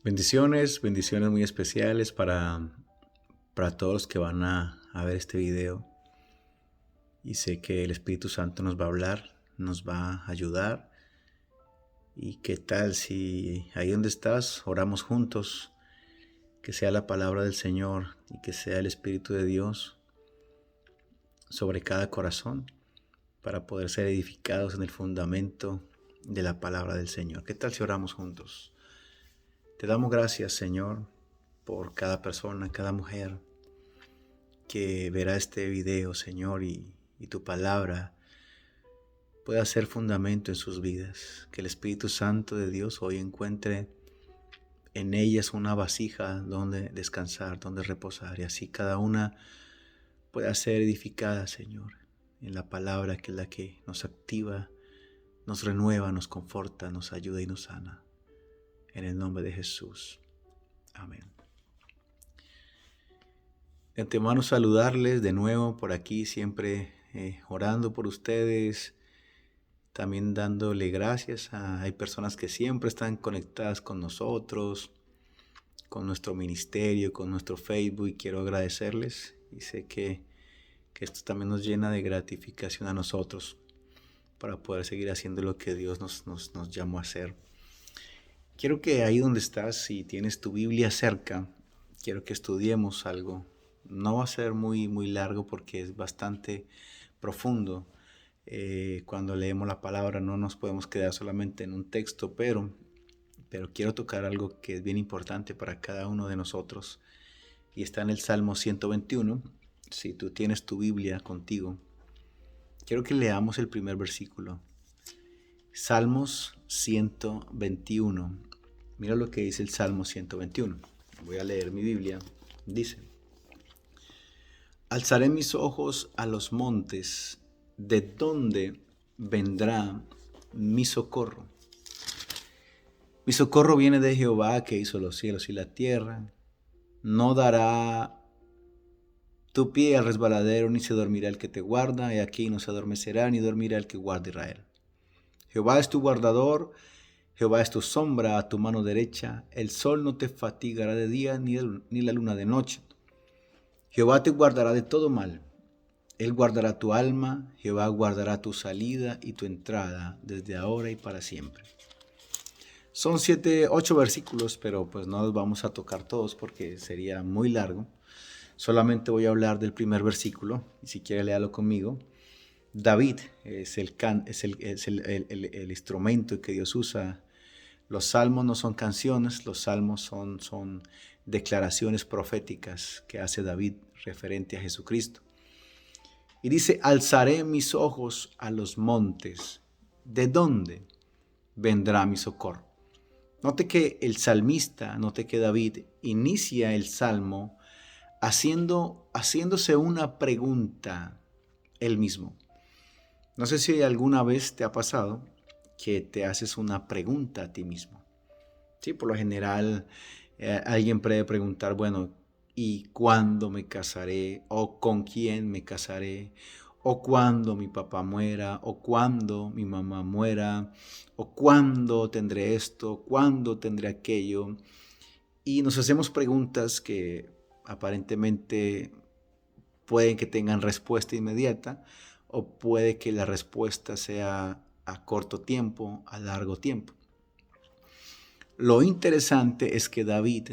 Bendiciones, bendiciones muy especiales para todos los que van a ver este video. Y sé que el Espíritu Santo nos va a hablar, nos va a ayudar. ¿Y qué tal si ahí donde estás oramos juntos? Que sea la palabra del Señor y que sea el Espíritu de Dios sobre cada corazón para poder ser edificados en el fundamento de la palabra del Señor. ¿Qué tal si oramos juntos? Te damos gracias, Señor, por cada persona, cada mujer que verá este video, Señor, y tu palabra pueda ser fundamento en sus vidas. Que el Espíritu Santo de Dios hoy encuentre en ellas una vasija donde descansar, donde reposar, y así cada una pueda ser edificada, Señor, en la palabra que es la que nos activa, nos renueva, nos conforta, nos ayuda y nos sana. En el nombre de Jesús. Amén. De antemano saludarles de nuevo por aquí, siempre orando por ustedes, también dándole gracias hay personas que siempre están conectadas con nosotros, con nuestro ministerio, con nuestro Facebook, y quiero agradecerles y sé que esto también nos llena de gratificación a nosotros para poder seguir haciendo lo que Dios nos llamó a hacer. Quiero que ahí donde estás, si tienes tu Biblia cerca, quiero que estudiemos algo. No va a ser muy largo porque es bastante profundo. Cuando leemos la palabra no nos podemos quedar solamente en un texto, pero quiero tocar algo que es bien importante para cada uno de nosotros. Y está en el Salmo 121. Si tú tienes tu Biblia contigo, quiero que leamos el primer versículo. Salmos 121. Mira lo que dice el Salmo 121. Voy a leer mi Biblia. Dice: Alzaré mis ojos a los montes, ¿de dónde vendrá mi socorro? Mi socorro viene de Jehová, que hizo los cielos y la tierra. No dará tu pie al resbaladero, ni se dormirá el que te guarda, y aquí no se adormecerá, ni dormirá el que guarda Israel. Jehová es tu guardador, Jehová es tu sombra a tu mano derecha. El sol no te fatigará de día, ni la luna de noche. Jehová te guardará de todo mal. Él guardará tu alma, Jehová guardará tu salida y tu entrada desde ahora y para siempre. Son 8 versículos, pero pues no los vamos a tocar todos porque sería muy largo. Solamente voy a hablar del primer versículo, y si quiere léalo conmigo. David es el instrumento que Dios usa. Los salmos no son canciones, los salmos son declaraciones proféticas que hace David referente a Jesucristo. Y dice: alzaré mis ojos a los montes. ¿De dónde vendrá mi socorro? Note que el salmista, note que David inicia el salmo haciéndose una pregunta él mismo. No sé si alguna vez te ha pasado que te haces una pregunta a ti mismo. Sí, por lo general alguien puede preguntar, bueno, ¿y cuándo me casaré? ¿O con quién me casaré? ¿O cuándo mi papá muera? ¿O cuándo mi mamá muera? ¿O cuándo tendré esto? ¿Cuándo tendré aquello? Y nos hacemos preguntas que aparentemente pueden que tengan respuesta inmediata, o puede que la respuesta sea a corto tiempo, a largo tiempo. Lo interesante es que David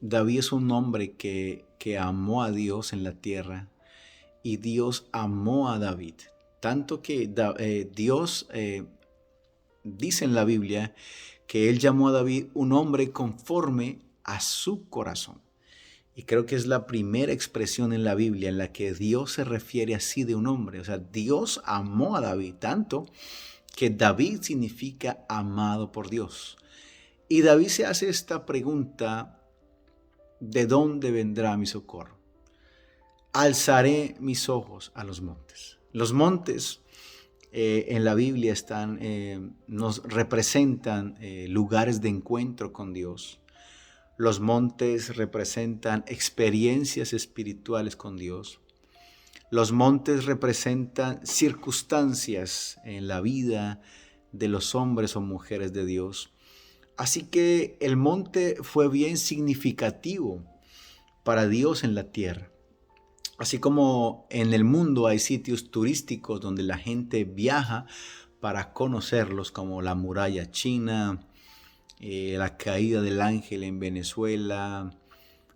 es un hombre que amó a Dios en la tierra, y Dios amó a David. Tanto que Dios dice en la Biblia que él llamó a David un hombre conforme a su corazón. Y creo que es la primera expresión en la Biblia en la que Dios se refiere así de un hombre. O sea, Dios amó a David tanto que David significa amado por Dios. Y David se hace esta pregunta: ¿de dónde vendrá mi socorro? Alzaré mis ojos a los montes. Los montes en la Biblia nos representan lugares de encuentro con Dios. Los montes representan experiencias espirituales con Dios. Los montes representan circunstancias en la vida de los hombres o mujeres de Dios. Así que el monte fue bien significativo para Dios en la tierra. Así como en el mundo hay sitios turísticos donde la gente viaja para conocerlos, como la muralla china, la caída del ángel en Venezuela,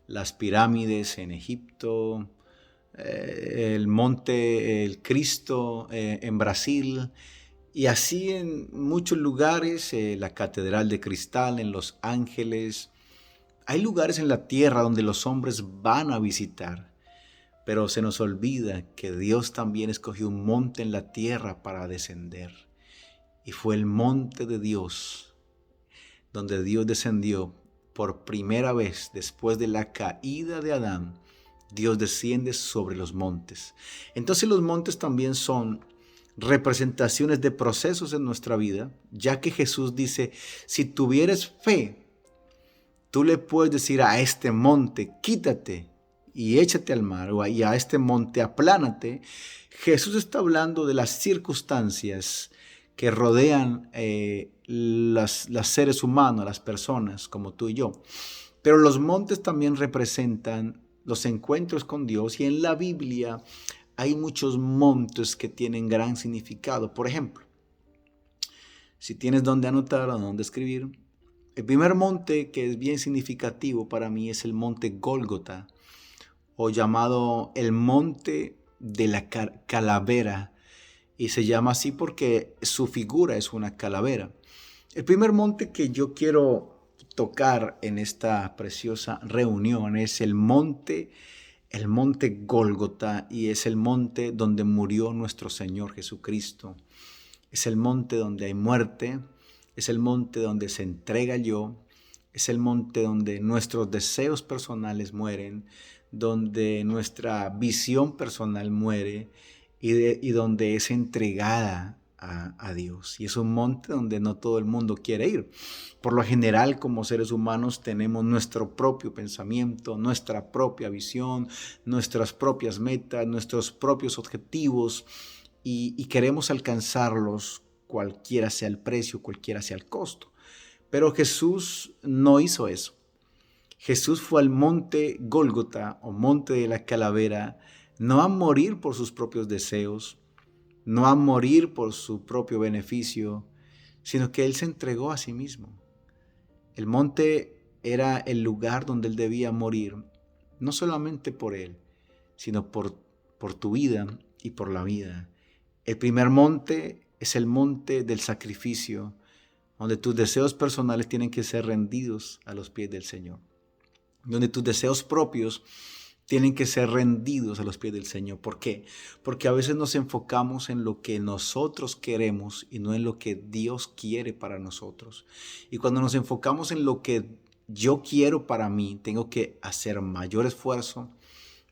las pirámides en Egipto, el monte El Cristo en Brasil, y así en muchos lugares, la Catedral de Cristal en Los Ángeles. Hay lugares en la tierra donde los hombres van a visitar, pero se nos olvida que Dios también escogió un monte en la tierra para descender. Y fue el monte de Dios, donde Dios descendió por primera vez después de la caída de Adán. Dios desciende sobre los montes. Entonces los montes también son representaciones de procesos en nuestra vida, ya que Jesús dice, si tuvieres fe, tú le puedes decir a este monte, quítate y échate al mar, y a este monte, aplánate. Jesús está hablando de las circunstancias que rodean los seres humanos, las personas como tú y yo. Pero los montes también representan los encuentros con Dios, y en la Biblia hay muchos montes que tienen gran significado. Por ejemplo, si tienes donde anotar o donde escribir, el primer monte que es bien significativo para mí es el monte Gólgota, o llamado el monte de la calavera, y se llama así porque su figura es una calavera. El primer monte que yo quiero tocar en esta preciosa reunión es el monte Gólgota, y es el monte donde murió nuestro Señor Jesucristo. Es el monte donde hay muerte, es el monte donde se entrega yo, es el monte donde nuestros deseos personales mueren, donde nuestra visión personal muere, y donde es entregada a Dios. Y es un monte donde no todo el mundo quiere ir. Por lo general, como seres humanos, tenemos nuestro propio pensamiento, nuestra propia visión, nuestras propias metas, nuestros propios objetivos, y queremos alcanzarlos cualquiera sea el precio, cualquiera sea el costo. Pero Jesús no hizo eso. Jesús fue al monte Gólgota, o monte de la calavera, no a morir por sus propios deseos, no a morir por su propio beneficio, sino que Él se entregó a sí mismo. El monte era el lugar donde Él debía morir, no solamente por Él, sino por tu vida y por la vida. El primer monte es el monte del sacrificio, donde tus deseos personales tienen que ser rendidos a los pies del Señor, donde tus deseos propios tienen que ser rendidos a los pies del Señor. ¿Por qué? Porque a veces nos enfocamos en lo que nosotros queremos y no en lo que Dios quiere para nosotros. Y cuando nos enfocamos en lo que yo quiero para mí, tengo que hacer mayor esfuerzo,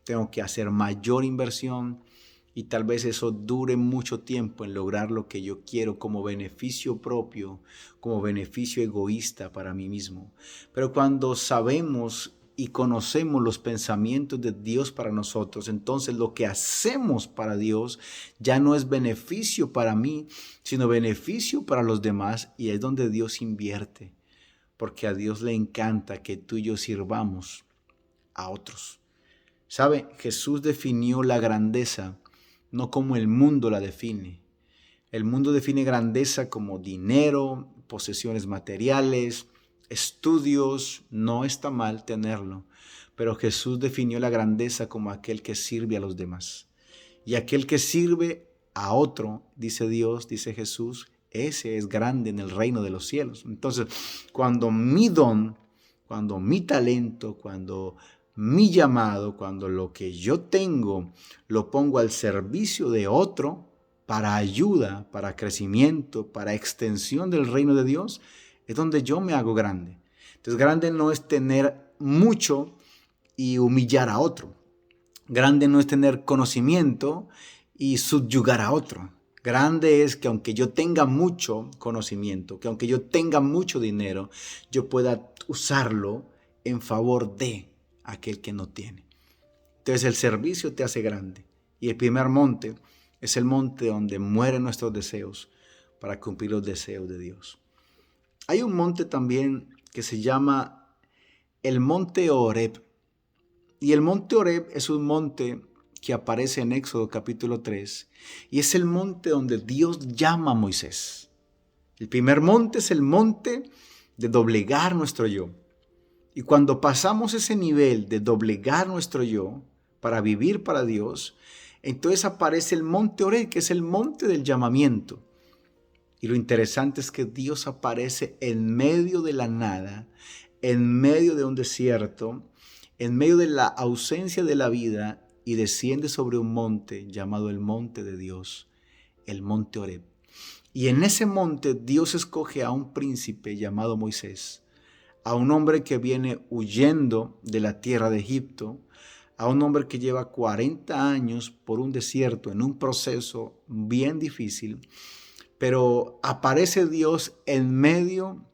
tengo que hacer mayor inversión, y tal vez eso dure mucho tiempo en lograr lo que yo quiero como beneficio propio, como beneficio egoísta para mí mismo. Pero cuando sabemos y conocemos los pensamientos de Dios para nosotros, entonces lo que hacemos para Dios ya no es beneficio para mí, sino beneficio para los demás, y es donde Dios invierte, porque a Dios le encanta que tú y yo sirvamos a otros. ¿Sabe? Jesús definió la grandeza no como el mundo la define. El mundo define grandeza como dinero, posesiones materiales, estudios. No está mal tenerlo, pero Jesús definió la grandeza como aquel que sirve a los demás. Y aquel que sirve a otro, dice Dios, dice Jesús, ese es grande en el reino de los cielos. Entonces, cuando mi don, cuando mi talento, cuando mi llamado, cuando lo que yo tengo lo pongo al servicio de otro, para ayuda, para crecimiento, para extensión del reino de Dios, es donde yo me hago grande. Entonces, grande no es tener mucho y humillar a otro. Grande no es tener conocimiento y subyugar a otro. Grande es que aunque yo tenga mucho conocimiento, que aunque yo tenga mucho dinero, yo pueda usarlo en favor de aquel que no tiene. Entonces el servicio te hace grande. Y el primer monte es el monte donde mueren nuestros deseos para cumplir los deseos de Dios. Hay un monte también que se llama el monte Horeb. Y el monte Horeb es un monte que aparece en Éxodo capítulo 3 y es el monte donde Dios llama a Moisés. El primer monte es el monte de doblegar nuestro yo. Y cuando pasamos ese nivel de doblegar nuestro yo para vivir para Dios, entonces aparece el monte Horeb, que es el monte del llamamiento. Y lo interesante es que Dios aparece en medio de la nada, en medio de un desierto, en medio de la ausencia de la vida, y desciende sobre un monte llamado el monte de Dios, el monte Horeb. Y en ese monte Dios escoge a un príncipe llamado Moisés, a un hombre que viene huyendo de la tierra de Egipto, a un hombre que lleva 40 años por un desierto en un proceso bien difícil, pero aparece Dios en medio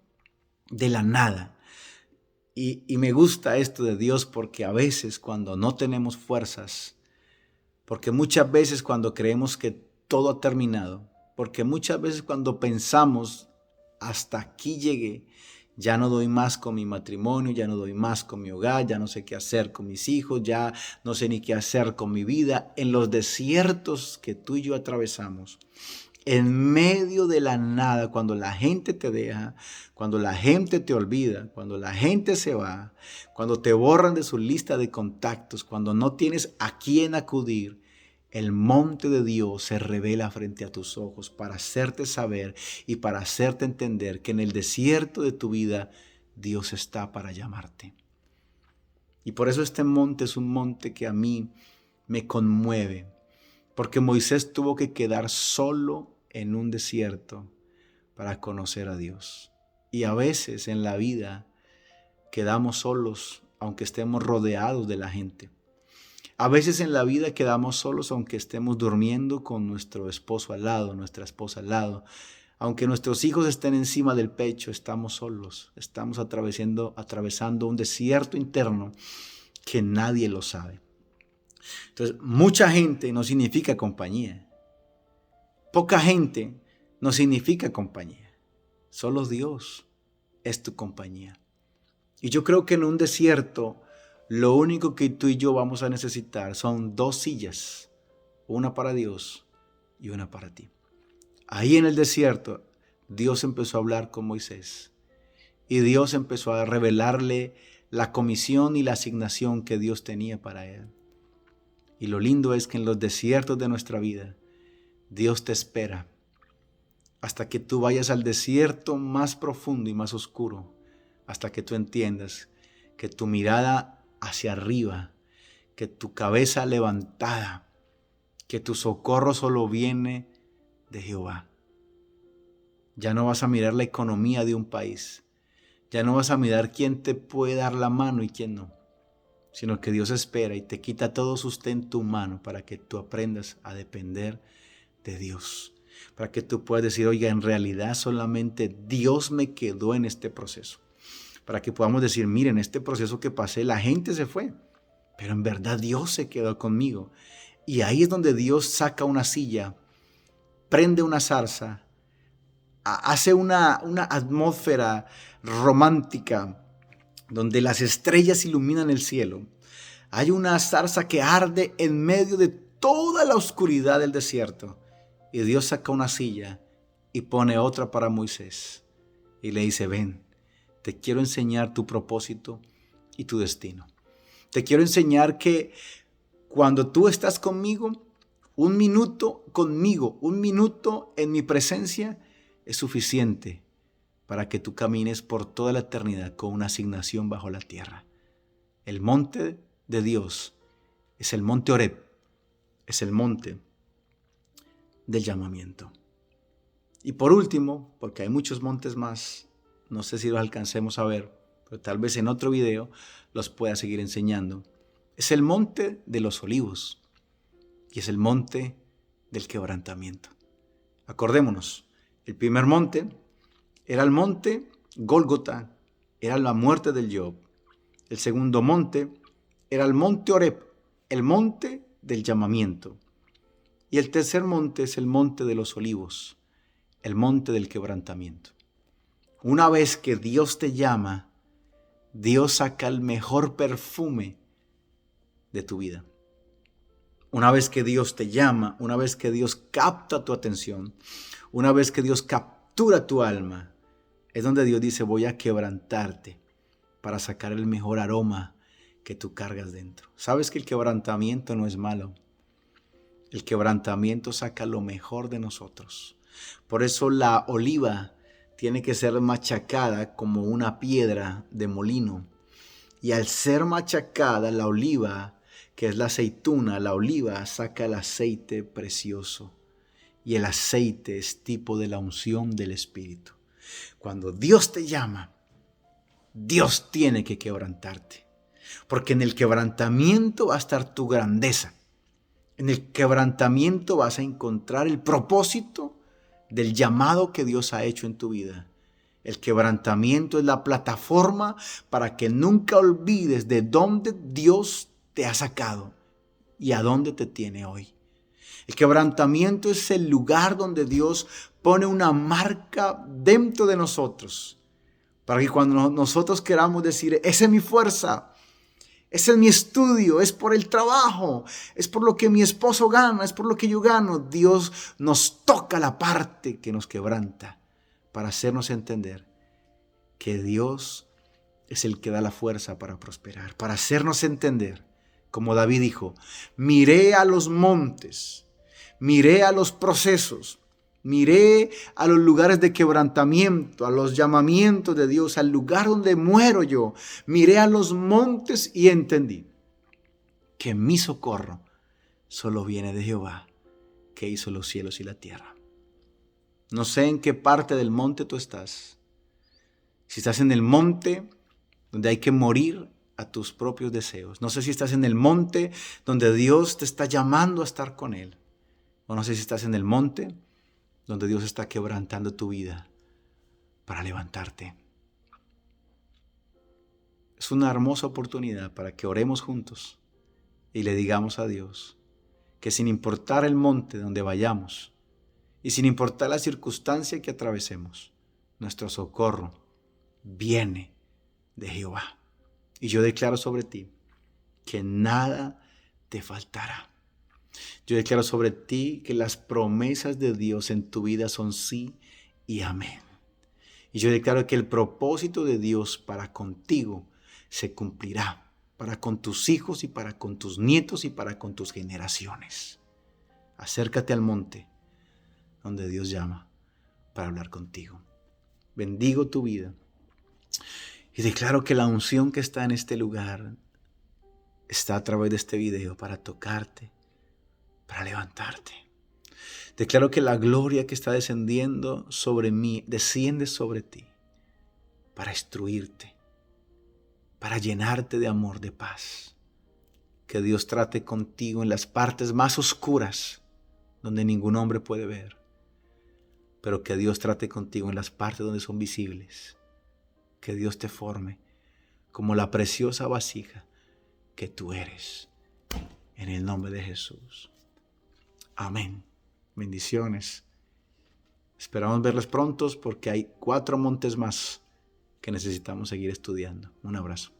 de la nada. Y me gusta esto de Dios porque a veces cuando no tenemos fuerzas, porque muchas veces cuando creemos que todo ha terminado, porque muchas veces cuando pensamos hasta aquí llegué, ya no doy más con mi matrimonio, ya no doy más con mi hogar, ya no sé qué hacer con mis hijos, ya no sé ni qué hacer con mi vida, en los desiertos que tú y yo atravesamos, en medio de la nada, cuando la gente te deja, cuando la gente te olvida, cuando la gente se va, cuando te borran de su lista de contactos, cuando no tienes a quién acudir, el monte de Dios se revela frente a tus ojos para hacerte saber y para hacerte entender que en el desierto de tu vida Dios está para llamarte. Y por eso este monte es un monte que a mí me conmueve, porque Moisés tuvo que quedar solo en un desierto para conocer a Dios. Y a veces en la vida quedamos solos aunque estemos rodeados de la gente. A veces en la vida quedamos solos aunque estemos durmiendo con nuestro esposo al lado, nuestra esposa al lado. Aunque nuestros hijos estén encima del pecho, estamos solos. Estamos atravesando un desierto interno que nadie lo sabe. Entonces, mucha gente no significa compañía. Poca gente no significa compañía. Solo Dios es tu compañía. Y yo creo que en un desierto, lo único que tú y yo vamos a necesitar son 2 sillas. Una para Dios y una para ti. Ahí en el desierto, Dios empezó a hablar con Moisés. Y Dios empezó a revelarle la comisión y la asignación que Dios tenía para él. Y lo lindo es que en los desiertos de nuestra vida, Dios te espera hasta que tú vayas al desierto más profundo y más oscuro, hasta que tú entiendas que tu mirada hacia arriba, que tu cabeza levantada, que tu socorro solo viene de Jehová. Ya no vas a mirar la economía de un país, ya no vas a mirar quién te puede dar la mano y quién no, sino que Dios espera y te quita todo sustento humano para que tú aprendas a depender de Dios. Para que tú puedas decir, oiga, en realidad solamente Dios me quedó en este proceso. Para que podamos decir, miren, este proceso que pasé, la gente se fue, pero en verdad Dios se quedó conmigo. Y ahí es donde Dios saca una silla, prende una zarza, hace una atmósfera romántica, donde las estrellas iluminan el cielo. Hay una zarza que arde en medio de toda la oscuridad del desierto. Y Dios saca una silla y pone otra para Moisés. Y le dice, ven, te quiero enseñar tu propósito y tu destino. Te quiero enseñar que cuando tú estás conmigo, un minuto conmigo, un minuto en mi presencia es suficiente para que tú camines por toda la eternidad con una asignación bajo la tierra. El monte de Dios es el monte Horeb, es el monte del llamamiento. Y por último, porque hay muchos montes más, no sé si los alcancemos a ver, pero tal vez en otro video los pueda seguir enseñando, es el monte de los olivos y es el monte del quebrantamiento. Acordémonos, el primer monte era el monte Gólgota, era la muerte del Job. El segundo monte era el monte Horeb, el monte del llamamiento. Y el tercer monte es el monte de los olivos, el monte del quebrantamiento. Una vez que Dios te llama, Dios saca el mejor perfume de tu vida. Una vez que Dios te llama, una vez que Dios capta tu atención, una vez que Dios captura tu alma, es donde Dios dice, voy a quebrantarte para sacar el mejor aroma que tú cargas dentro. ¿Sabes que el quebrantamiento no es malo? El quebrantamiento saca lo mejor de nosotros. Por eso la oliva tiene que ser machacada como una piedra de molino. Y al ser machacada, la oliva, que es la aceituna, la oliva saca el aceite precioso. Y el aceite es tipo de la unción del Espíritu. Cuando Dios te llama, Dios tiene que quebrantarte. Porque en el quebrantamiento va a estar tu grandeza. En el quebrantamiento vas a encontrar el propósito del llamado que Dios ha hecho en tu vida. El quebrantamiento es la plataforma para que nunca olvides de dónde Dios te ha sacado y a dónde te tiene hoy. El quebrantamiento es el lugar donde Dios pone una marca dentro de nosotros, para que cuando nosotros queramos decir, esa es mi fuerza, ese es mi estudio, es por el trabajo, es por lo que mi esposo gana, es por lo que yo gano, Dios nos toca la parte que nos quebranta para hacernos entender que Dios es el que da la fuerza para prosperar, para hacernos entender, como David dijo, miré a los montes, miré a los procesos, miré a los lugares de quebrantamiento, a los llamamientos de Dios, al lugar donde muero yo. Miré a los montes y entendí que mi socorro solo viene de Jehová, que hizo los cielos y la tierra. No sé en qué parte del monte tú estás. Si estás en el monte donde hay que morir a tus propios deseos. No sé si estás en el monte donde Dios te está llamando a estar con Él. O no sé si estás en el monte donde Dios está quebrantando tu vida para levantarte. Es una hermosa oportunidad para que oremos juntos y le digamos a Dios que sin importar el monte donde vayamos y sin importar la circunstancia que atravesemos, nuestro socorro viene de Jehová. Y yo declaro sobre ti que nada te faltará. Yo declaro sobre ti que las promesas de Dios en tu vida son sí y amén. Y yo declaro que el propósito de Dios para contigo se cumplirá, para con tus hijos y para con tus nietos y para con tus generaciones. Acércate al monte donde Dios llama para hablar contigo. Bendigo tu vida y declaro que la unción que está en este lugar está a través de este video para tocarte, para levantarte. Declaro que la gloria que está descendiendo sobre mí, desciende sobre ti para instruirte, para llenarte de amor, de paz. Que Dios trate contigo en las partes más oscuras, donde ningún hombre puede ver. Pero que Dios trate contigo en las partes donde son visibles. Que Dios te forme como la preciosa vasija que tú eres. En el nombre de Jesús. Amén. Bendiciones. Esperamos verlos prontos porque hay 4 montes más que necesitamos seguir estudiando. Un abrazo.